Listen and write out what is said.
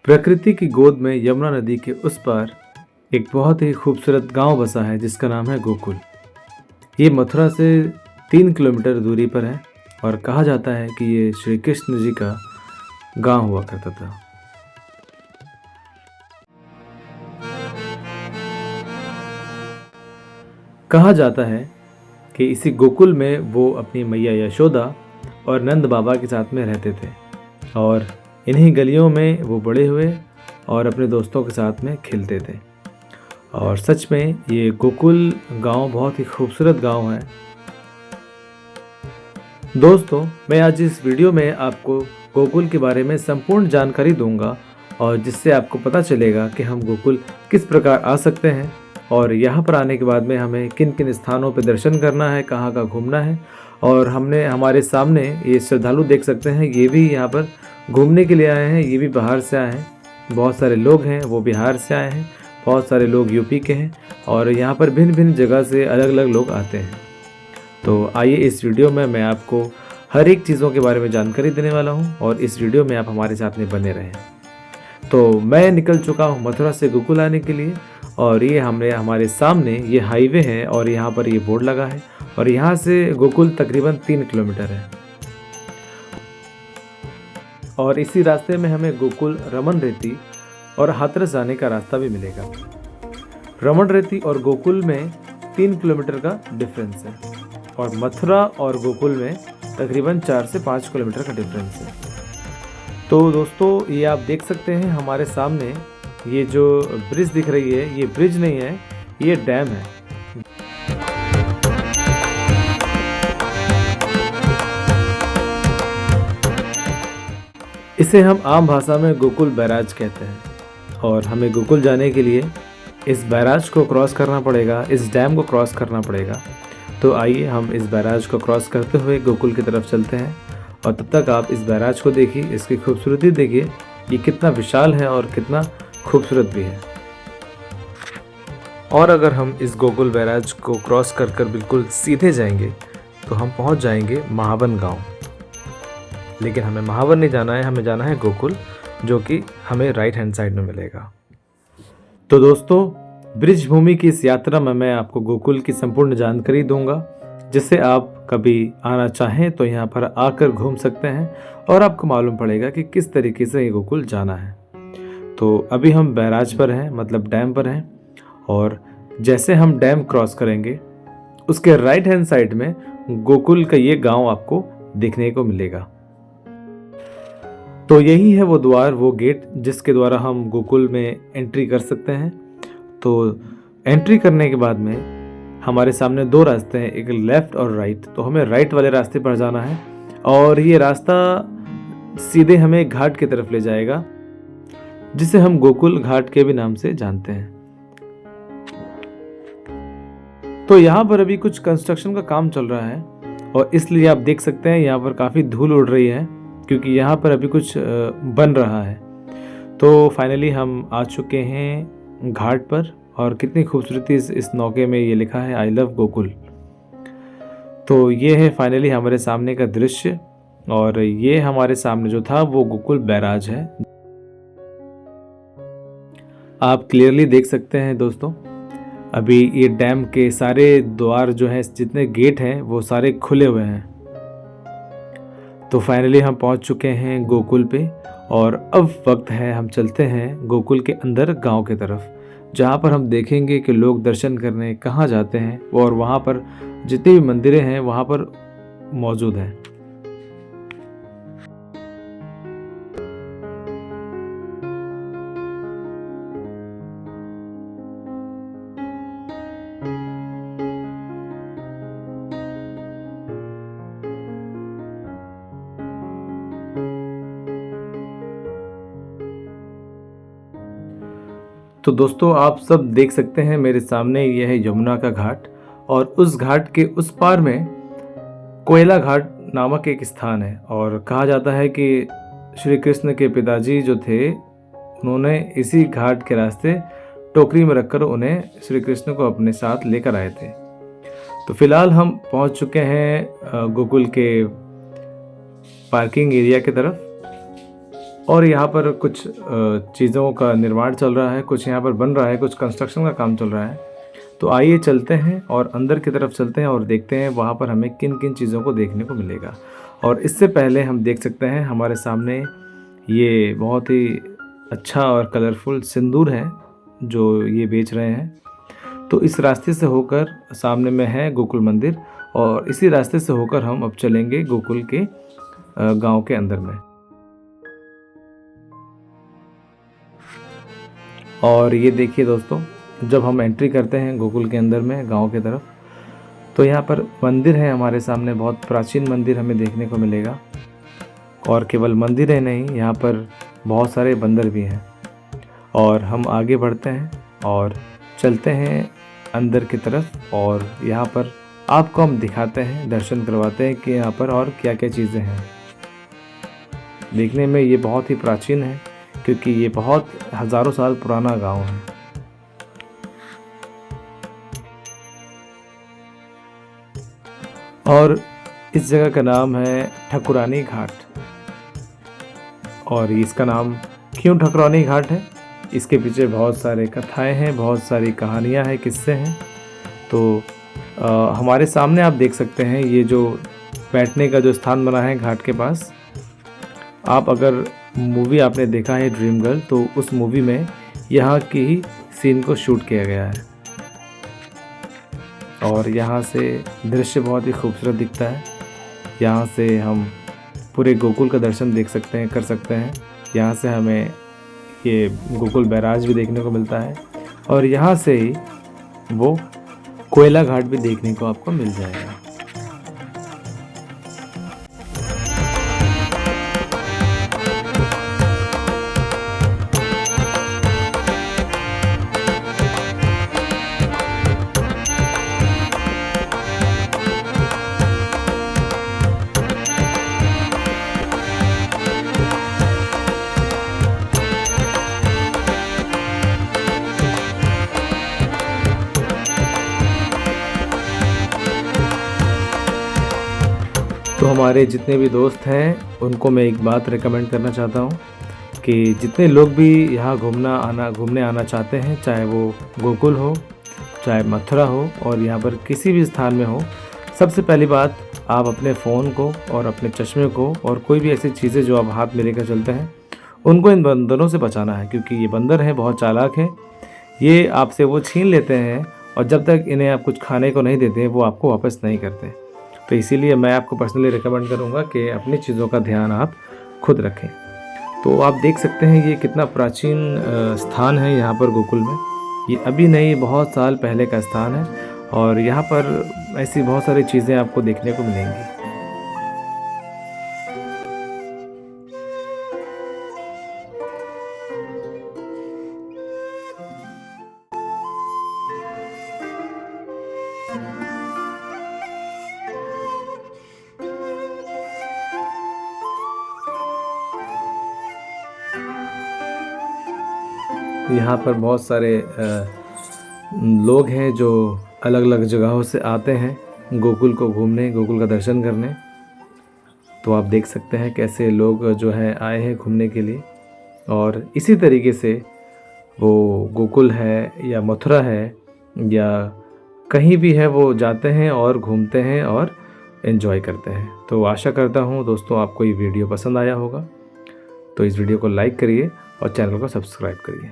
प्रकृति की गोद में यमुना नदी के उस पार एक बहुत ही खूबसूरत गांव बसा है जिसका नाम है गोकुल। ये मथुरा से 3 किलोमीटर दूरी पर है और कहा जाता है कि ये श्री कृष्ण जी का गांव हुआ करता था। कहा जाता है कि इसी गोकुल में वो अपनी मैया यशोदा और नंद बाबा के साथ में रहते थे और इन्हीं गलियों में वो बड़े हुए और अपने दोस्तों के साथ में खेलते थे। और सच में ये गोकुल गांव बहुत ही खूबसूरत गांव है। दोस्तों, मैं आज इस वीडियो में आपको गोकुल के बारे में संपूर्ण जानकारी दूंगा और जिससे आपको पता चलेगा कि हम गोकुल किस प्रकार आ सकते हैं और यहाँ पर आने के बाद में हमें किन किन स्थानों पर दर्शन करना है, कहाँ का घूमना है। और हमने हमारे सामने ये श्रद्धालु देख सकते हैं, ये भी यहाँ पर घूमने के लिए आए हैं, ये भी बाहर से आए हैं। बहुत सारे लोग हैं वो बिहार से आए हैं, बहुत सारे लोग यूपी के हैं और यहाँ पर भिन्न भिन्न जगह से अलग अलग लोग आते हैं। तो आइए इस वीडियो में मैं आपको हर एक चीज़ों के बारे में जानकारी देने वाला हूँ और इस वीडियो में आप हमारे साथ में बने रहें। तो मैं निकल चुका हूँ मथुरा से गोकुल आने के लिए और ये हमारे सामने ये हाईवे है और यहाँ पर ये बोर्ड लगा है और यहाँ से गोकुल तकरीबन 3 किलोमीटर है। और इसी रास्ते में हमें गोकुल, रमन रेती और हाथरस जाने का रास्ता भी मिलेगा। रमन रेती और गोकुल में 3 किलोमीटर का डिफरेंस है और मथुरा और गोकुल में तकरीबन 4 से 5 किलोमीटर का डिफरेंस है। तो दोस्तों, ये आप देख सकते हैं हमारे सामने ये जो ब्रिज दिख रही है, ये ब्रिज नहीं है, ये डैम है। इसे हम आम भाषा में गोकुल बैराज कहते हैं और हमें गोकुल जाने के लिए इस बैराज को क्रॉस करना पड़ेगा, इस डैम को क्रॉस करना पड़ेगा। तो आइए हम इस बैराज को क्रॉस करते हुए गोकुल की तरफ चलते हैं और तब तक आप इस बैराज को देखिए, इसकी खूबसूरती देखिए, ये कितना विशाल है और कितना खूबसूरत भी है। और अगर हम इस गोकुल बैराज को क्रॉस कर कर बिल्कुल सीधे जाएंगे तो हम पहुंच जाएंगे महावन गांव। लेकिन हमें महावन नहीं जाना है, हमें जाना है गोकुल, जो कि हमें राइट हैंड साइड में मिलेगा। तो दोस्तों, ब्रिज भूमि की इस यात्रा में मैं आपको गोकुल की संपूर्ण जानकारी दूंगा, जिससे आप कभी आना चाहें तो यहाँ पर आकर घूम सकते हैं और आपको मालूम पड़ेगा कि किस तरीके से ये गोकुल जाना है। तो अभी हम बैराज पर हैं, मतलब डैम पर हैं, और जैसे हम डैम क्रॉस करेंगे उसके राइट हैंड साइड में गोकुल का ये गांव आपको देखने को मिलेगा। तो यही है वो द्वार, वो गेट जिसके द्वारा हम गोकुल में एंट्री कर सकते हैं। तो एंट्री करने के बाद में हमारे सामने 2 रास्ते हैं, एक लेफ़्ट और राइट। तो हमें राइट वाले रास्ते पर जाना है और ये रास्ता सीधे हमें घाट की तरफ ले जाएगा, जिसे हम गोकुल घाट के भी नाम से जानते हैं। तो यहाँ पर अभी कुछ कंस्ट्रक्शन का काम चल रहा है और इसलिए आप देख सकते हैं यहाँ पर काफ़ी धूल उड़ रही है, क्योंकि यहाँ पर अभी कुछ बन रहा है। तो फाइनली हम आ चुके हैं घाट पर और कितनी खूबसूरती इस नौके में ये लिखा है, आई लव गोकुल। तो ये है फाइनली हमारे सामने का दृश्य और ये हमारे सामने जो था वो गोकुल बैराज है। आप क्लियरली देख सकते हैं दोस्तों, अभी ये डैम के सारे द्वार जो हैं, जितने गेट हैं वो सारे खुले हुए हैं। तो फाइनली हम पहुंच चुके हैं गोकुल पे और अब वक्त है हम चलते हैं गोकुल के अंदर गांव की तरफ, जहां पर हम देखेंगे कि लोग दर्शन करने कहां जाते हैं और वहां पर जितनी भी मंदिरें हैं वहां पर मौजूद हैं। तो दोस्तों, आप सब देख सकते हैं मेरे सामने ये है यमुना का घाट और उस घाट के उस पार में कोयला घाट नामक एक स्थान है और कहा जाता है कि श्री कृष्ण के पिताजी जो थे, उन्होंने इसी घाट के रास्ते टोकरी में रखकर उन्हें श्री कृष्ण को अपने साथ लेकर आए थे। तो फिलहाल हम पहुंच चुके हैं गोकुल के पार्किंग एरिया की तरफ और यहाँ पर कुछ चीज़ों का निर्माण चल रहा है, कुछ यहाँ पर बन रहा है, कुछ कंस्ट्रक्शन का काम चल रहा है। तो आइए चलते हैं और अंदर की तरफ चलते हैं और देखते हैं वहाँ पर हमें किन किन चीज़ों को देखने को मिलेगा। और इससे पहले हम देख सकते हैं हमारे सामने ये बहुत ही अच्छा और कलरफुल सिंदूर है जो ये बेच रहे हैं। तो इस रास्ते से होकर सामने में है गोकुल मंदिर और इसी रास्ते से होकर हम अब चलेंगे गोकुल के गांव के अंदर में। और ये देखिए दोस्तों, जब हम एंट्री करते हैं गोकुल के अंदर में गांव की तरफ, तो यहाँ पर मंदिर है हमारे सामने, बहुत प्राचीन मंदिर हमें देखने को मिलेगा। और केवल मंदिर है नहीं, यहाँ पर बहुत सारे बंदर भी हैं। और हम आगे बढ़ते हैं और चलते हैं अंदर की तरफ और यहाँ पर आपको हम दिखाते हैं, दर्शन करवाते हैं कि यहाँ पर और क्या क्या चीज़ें हैं। देखने में ये बहुत ही प्राचीन है क्योंकि ये बहुत हज़ारों साल पुराना गांव है। और इस जगह का नाम है ठकुरानी घाट। और इसका नाम क्यों ठकुरानी घाट है, इसके पीछे बहुत सारे कथाएं हैं, बहुत सारी कहानियां हैं, किस्से हैं। तो हमारे सामने आप देख सकते हैं ये जो बैठने का जो स्थान बना है घाट के पास। आप अगर मूवी आपने देखा है ड्रीम गर्ल, तो उस मूवी में यहाँ की ही सीन को शूट किया गया है। और यहाँ से दृश्य बहुत ही खूबसूरत दिखता है। यहाँ से हम पूरे गोकुल का दर्शन देख सकते हैं, कर सकते हैं। यहाँ से हमें ये गोकुल बैराज भी देखने को मिलता है और यहाँ से ही वो कोयला घाट भी देखने को आपको मिल जाएगा। तो हमारे जितने भी दोस्त हैं उनको मैं एक बात रेकमेंड करना चाहता हूँ कि जितने लोग भी यहाँ घूमने आना चाहते हैं, चाहे वो गोकुल हो, चाहे मथुरा हो और यहाँ पर किसी भी स्थान में हो, सबसे पहली बात आप अपने फ़ोन को और अपने चश्मे को और कोई भी ऐसी चीज़ें जो आप हाथ में लेकर चलते हैं उनको इन बंदरों से बचाना है, क्योंकि ये बंदर हैं, बहुत चालाक हैं। ये आपसे वो छीन लेते हैं और जब तक इन्हें आप कुछ खाने को नहीं देते वो आपको वापस नहीं करते। तो इसीलिए मैं आपको पर्सनली रिकमेंड करूँगा कि अपनी चीज़ों का ध्यान आप खुद रखें। तो आप देख सकते हैं ये कितना प्राचीन स्थान है यहाँ पर गोकुल में। ये अभी नहीं, बहुत साल पहले का स्थान है और यहाँ पर ऐसी बहुत सारी चीज़ें आपको देखने को मिलेंगी। यहाँ पर बहुत सारे लोग हैं जो अलग अलग जगहों से आते हैं गोकुल को घूमने, गोकुल का दर्शन करने। तो आप देख सकते हैं कैसे लोग जो है आए हैं घूमने के लिए। और इसी तरीके से वो गोकुल है या मथुरा है या कहीं भी है, वो जाते हैं और घूमते हैं और एंजॉय करते हैं। तो आशा करता हूँ दोस्तों आपको ये वीडियो पसंद आया होगा। तो इस वीडियो को लाइक करिए और चैनल को सब्सक्राइब करिए।